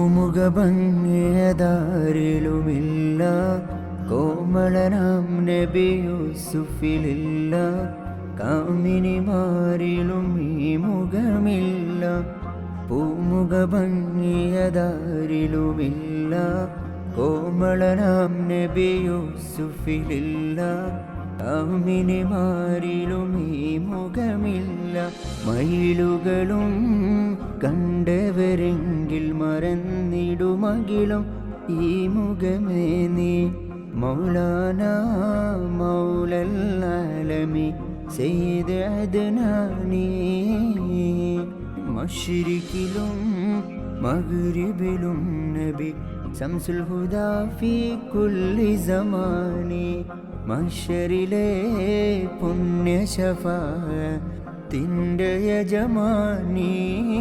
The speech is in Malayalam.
പൂമുഖഭംഗിയതാരിലുമില്ല കോമളനാം നബി യൂസുഫിലില്ല. കാമിനിമാരിലും ഈ മുഖമില്ല. പൂമുഖഭംഗിയതാരിലുമില്ല കോമളനാം നബി യൂസുഫിലില്ല. കാമിനിമാരിലും ഈ മുഖമില്ല. മയിലുകളും കണ്ടവരെങ്കിൽ മറന്നിടുമകിലും ഈ മുഖമേ നീ. മൗലാന മൗലല്ലാലമി സയ്യിദ് അദ്നാനി. മശ്രിക്കിലും മഗ്രിബിലും നബി ശംസുൽ ഹുദാ ഫീ കുല്ലി സമാനി. മഹ്ശറിലെ പുണ്യ ശഫാഅത്തിന്റെ യജമാനി.